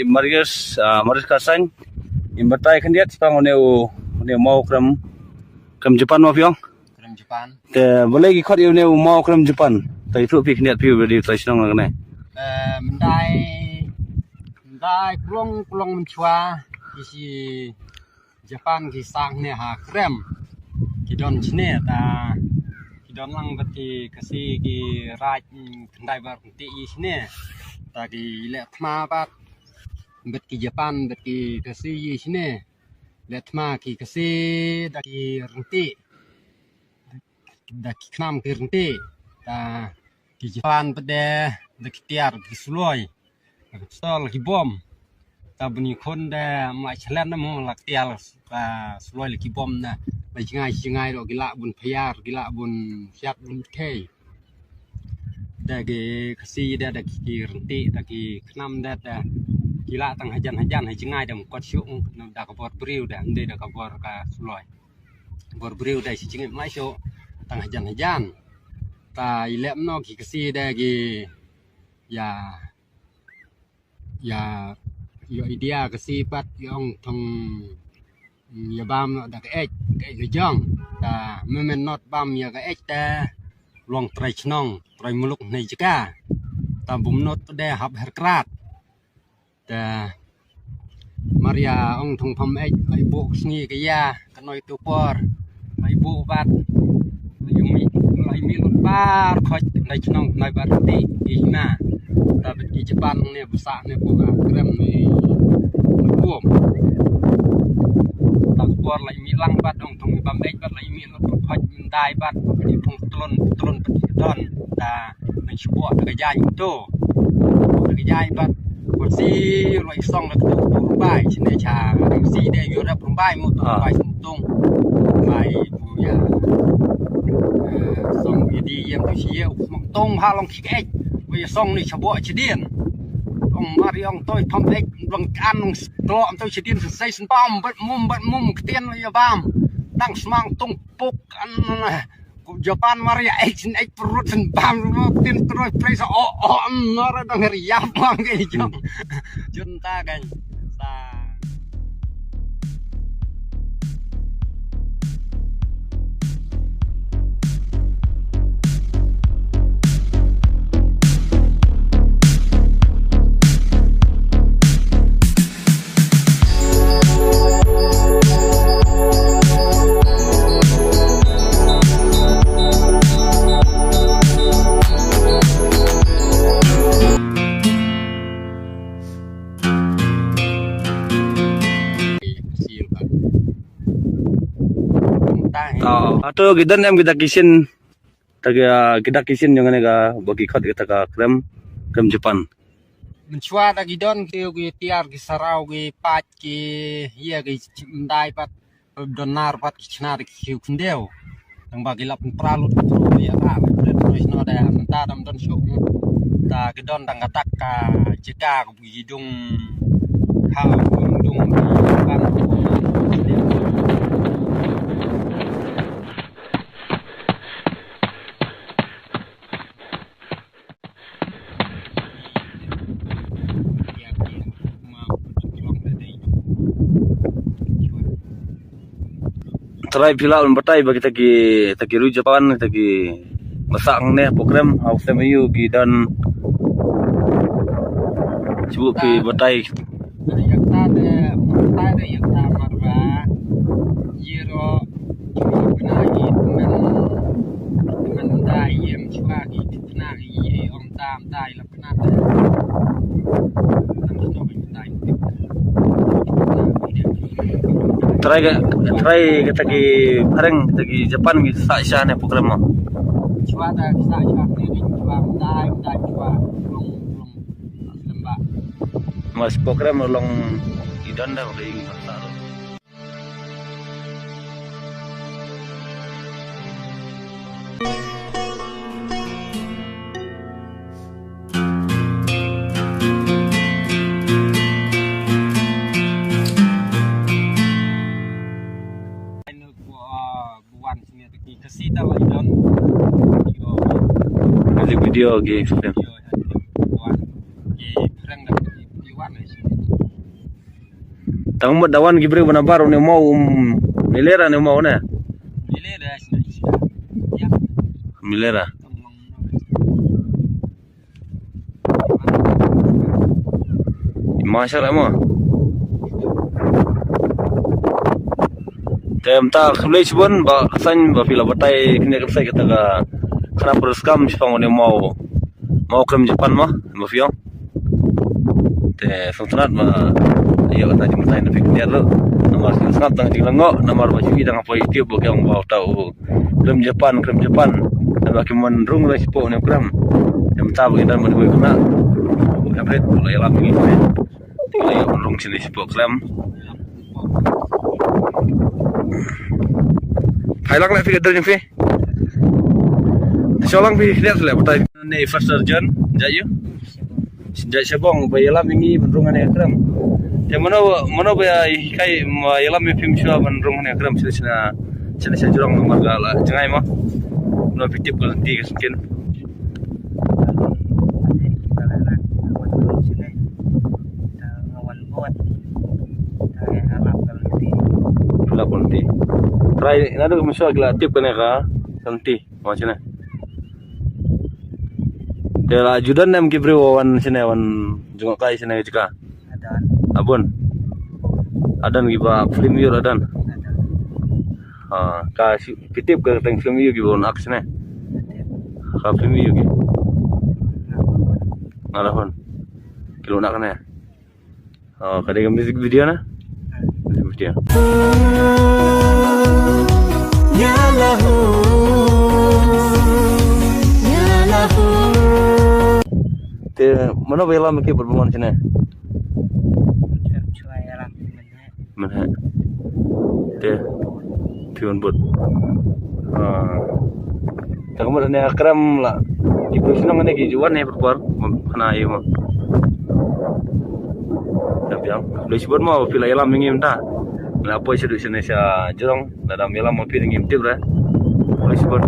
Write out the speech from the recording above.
Marius Kasang imbatai kan dia sepang oneu mau kram Jepang mau piong kram Jepang boleh ikut oneu mau kram Jepang tai tu pi kan dia pi di tai senang kan mendai kulong mencua isi Jepang ki sang ne ha krem ki don chne ta ki don lang bati kasi ki raj kendai bar ti isne ta ki le thma bat bet ki Jepang bet ki kasi isne le thma ki kasi da ki renti da ki knam ki renti ta ki Jepang bede da ki tiar ki suloi sol ki bom ta buni kon da ma chlan na mo lak tial ta suloi ki bom naไปง่ายเรากีฬาบุญพยากีฬาบุญยัดบุญเทยได้กีขซีได้กีรันติได้กีขนำได้กีฬาตั้งหัจันให้ง่ายได้กอดชุ่มได้กับบอร์บริวได้ได้กับบอร์กับสลอยบอร์บริวได้สิ่งไม่โชตั้งหัจันแต่เล็บนอกกีขซีได้กีอย่าไอเดียขซีปัดยองทงอย่าบ้ามดักเอ็ดกระย่องแต่เมื่อมันนอดบ้ามอย่าก็เอ็ดแต่ลองไตรชนองไตรมลุกในจิก้าแต่บุมนอดได้หับเฮรกราดแต่มาริยาองทงพมเอ็ดไอบุกสงีกยากันหน่อยตัวปอร์ไอบุบัดยังมีรถบ้าคอยในชนองในบัดตีอีกนะแต่เป็นกิจบันเนี่ยภาษาเนี่ยพวกเรื่องนี้พวกบอลไหลมีลังบัดองทงมีบำเพ็ญบัดไหลมีรถพอดมันได้บัดที่พงตลนปฏิดอนตาในชั่วตะกยายโตตะกยายบัดบทซีลอยซ่องแล้วก็ตัวใบชินเดชาซีเดียวรับใบมุดใบสมตงใบบุญยาซ่องดีเยี่ยมตัวเชี่ยวสมตงพาลองคิกเอ็กวิซ่องนี่ชาวบ้านเฉดียนองมาริองตัวทำเอ็กลองการลองตลอดตัวเฉดียนใส่สันปอมบัดมุมเตียนเลยบ้ามตั้งสมองตรงปุกอันนั้นญี่ปุ่นมาริเอ็กซ์เอ็กซ์ปรุดสันปอมเตียนตัวเพลย์อ๋ออันนั้นต้องเรียบมากเลยจังจุนตากันตาatau kita nem kita kisin kita kisin yang ni ka bagi kat kita ka krem Jepang mencua lagi don ki tiar ki sarau ki pat ki iya ki dai pat donar pat ki chnar ki kundeu yang bagi lap pralut ya ra terus no da menta dam don syuk ta ki don dang katak ka jika ku hidung ha dung kan try pila batai bagi taki ru Jepang taki masang ne program house MU ki dan cuba ki batai yang tadi yang marba jiro benagi teman dai yang cuba ki benagi om tam dai la penat try kita ki bareng kita ki Jepang ki sa ne program mo cuba da sa ni cuba dai cuba long lembak mas program long idan dah udah ingin masalah kasih tahu idon video game buat di perang dan Tang mat dawan gibre bana baru ne mau milera ne mau ne. Ile dah sini. Ya. Milera. Masyaallah mo. Tem ta khlei chbon ba khasan ba pila batai kne sai kata ga khana peruskam jipang ne mau krem Japan ma fiong. Te sentrat ma yo ta jim sai na fik dia lo. Nomor snap tang jing lango nomor ba chui tang apa YouTube ba kyang ba tau krem Japan. Dan bagi menrung lah sipo ne krem. Tem ta ba dan man goi kana. Kabret la yalam ni. Tinggal ya menrung sini sipo krem. Hai lang lại phi cái đơnยังphi cho lang phi lihat lại betai này first surgeon jaya jaya sebong bay yalam ini benrungan ya kram ya mana bay kai yalam ini film show benrungan ya kram sila jurang nomor gala jangai mah no fitip kalau nanti mungkin nanti try nado misal gila tip kena ka nanti macam mana dela ajudan nam gibre wan sini wan jungok kai sini jika abun adan giba film yur adan ka pitip ke teng film yur giba nak sini ka film yur gi ngalahon kilo nak kena kadang music video na dia te mana bela mungkin berbual sini mana te pion bot tak kemudian ni akram lah di persenang ni kejuan ni berbual kena ayu mah tapi yang lebih mau pilih alam ingin dah Apa sih di sini saya jurang dalam yalam mau pilih ngintip lah. Boleh sebut.